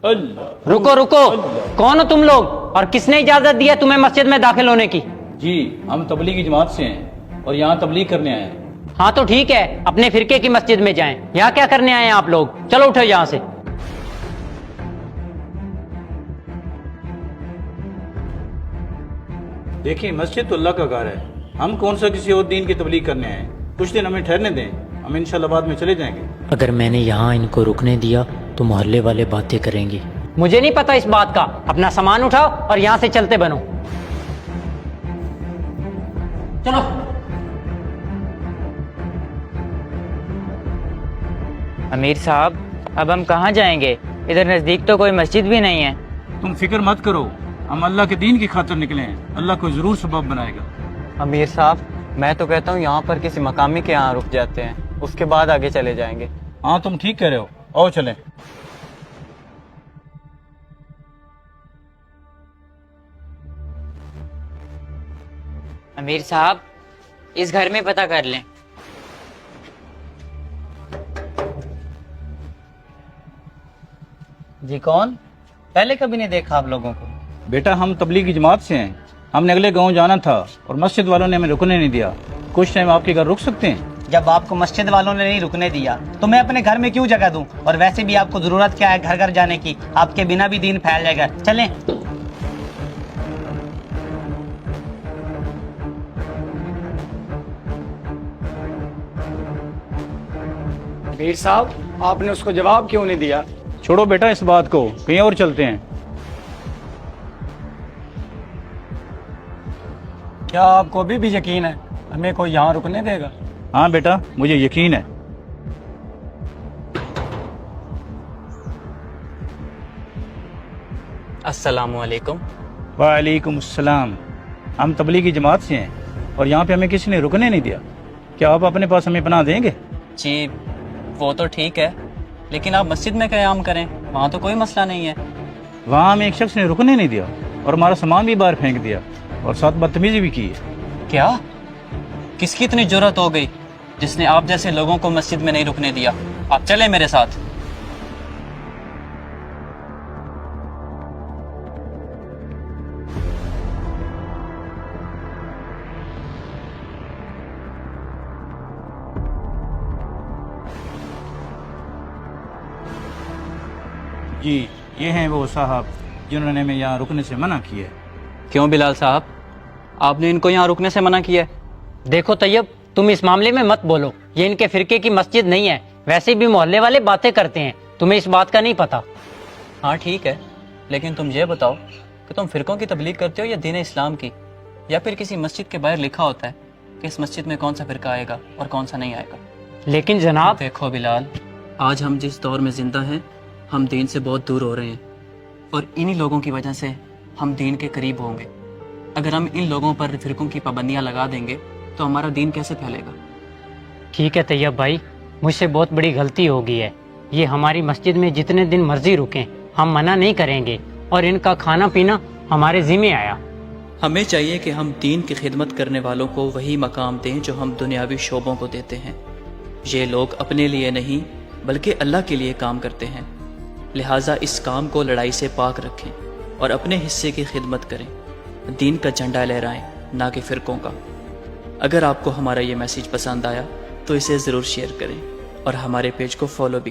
अल्लाह। रुको रुको, कौन हो तुम लोग और किसने इजाजत दी है तुम्हें मस्जिद में दाखिल होने की? जी हम तबलीगी जमात से हैं और यहाँ तबलीग करने आए हैं। हाँ तो ठीक है, अपने फिरके की मस्जिद में जाएं। यहाँ क्या करने आए हैं आप लोग? चलो उठो यहाँ से। देखिए मस्जिद तो अल्लाह का घर है, हम कौन सा किसी और दीन की तबलीग करने आए हैं। कुछ दिन हमें ठहरने दें, हम इंशाल्लाह बाद में चले जाएंगे। अगर मैंने यहाँ इनको रुकने दिया तो मोहल्ले वाले बातें करेंगे। मुझे नहीं पता इस बात का, अपना सामान उठाओ और यहाँ से चलते बनो। चलो। अमीर साहब, अब हम कहाँ जाएंगे? इधर नज़दीक तो कोई मस्जिद भी नहीं है। तुम फिक्र मत करो, हम अल्लाह के दीन की खातिर निकले हैं, अल्लाह को जरूर सबब बनाएगा। अमीर साहब, मैं तो कहता हूँ यहाँ पर किसी मकामी के यहाँ रुक जाते हैं, उसके बाद आगे चले जाएंगे। हाँ तुम ठीक कह रहे हो, आओ चलें। अमीर साहब, इस घर में पता कर लें। जी कौन? पहले कभी नहीं देखा आप लोगों को। बेटा हम तबलीगी जमात से हैं, हमने अगले गांव जाना था और मस्जिद वालों ने हमें रुकने नहीं दिया। कुछ टाइम आपके घर रुक सकते हैं? जब आपको मस्जिद वालों ने नहीं रुकने दिया तो मैं अपने घर में क्यों जगह दूं? और वैसे भी आपको जरूरत क्या है घर घर जाने की? आपके बिना भी दीन फैल जाएगा। चलें। अमीर साहब, आपने उसको जवाब क्यों नहीं दिया? छोड़ो बेटा इस बात को, कहीं और चलते हैं। क्या आपको अभी भी यकीन है हमें कोई यहाँ रुकने देगा? हाँ बेटा मुझे यकीन है। अस्सलामुअलैकुम। वालेकुम अस्सलाम। हम तबलीगी जमात से हैं और यहाँ पे हमें किसी ने रुकने नहीं दिया। क्या आप अपने पास हमें पनाह देंगे? जी वो तो ठीक है, लेकिन आप मस्जिद में क़याम करें, वहाँ तो कोई मसला नहीं है। वहाँ हमें एक शख्स ने रुकने नहीं दिया और हमारा सामान भी बाहर फेंक दिया और साथ बदतमीजी भी की है। क्या? किसकी इतनी जुर्रत हो गई जिसने आप जैसे लोगों को मस्जिद में नहीं रुकने दिया? आप चले मेरे साथ। जी ये हैं वो साहब जिन्होंने हमें यहाँ रुकने से मना किया है। क्यों बिलाल साहब, आपने इनको यहाँ रुकने से मना किया है? देखो तैयब, तुम इस मामले में मत बोलो, ये इनके फिरके की मस्जिद नहीं है। वैसे भी मोहल्ले वाले बातें करते हैं, तुम्हें इस बात का नहीं पता। हाँ ठीक है, लेकिन तुम ये बताओ कि तुम फिरकों की तबलीग करते हो या दीन इस्लाम की, या फिर किसी मस्जिद के बाहर लिखा होता है कि इस मस्जिद में कौन सा फिरका आएगा और कौन सा नहीं आएगा। लेकिन जनाब, देखो बिलाल, आज हम जिस दौर में जिंदा हैं हम दीन से बहुत दूर हो रहे हैं और इन्हीं लोगों की वजह से हम दीन के करीब होंगे। अगर हम इन लोगों पर फिरकों की पाबंदियां लगा देंगे तो हमारा दीन कैसे फैलेगा? ठीक है तैयब भाई, मुझसे बहुत बड़ी गलती हो गई है। ये हमारी मस्जिद में जितने दिन मर्जी रुकें हम मना नहीं करेंगे और इनका खाना पीना हमारे जिम्मे आया। हमें चाहिए कि हम दीन की खिदमत करने वालों को वही मकाम दें जो हम दुनियावी शोबों को देते हैं। ये लोग अपने लिए नहीं बल्कि अल्लाह के लिए काम करते हैं, लिहाजा इस काम को लड़ाई से पाक रखें और अपने हिस्से की खिदमत करें। दीन का झंडा लहराएं, ना कि फ़िरकों का। अगर आपको हमारा ये मैसेज पसंद आया तो इसे ज़रूर शेयर करें और हमारे पेज को फॉलो भी करें।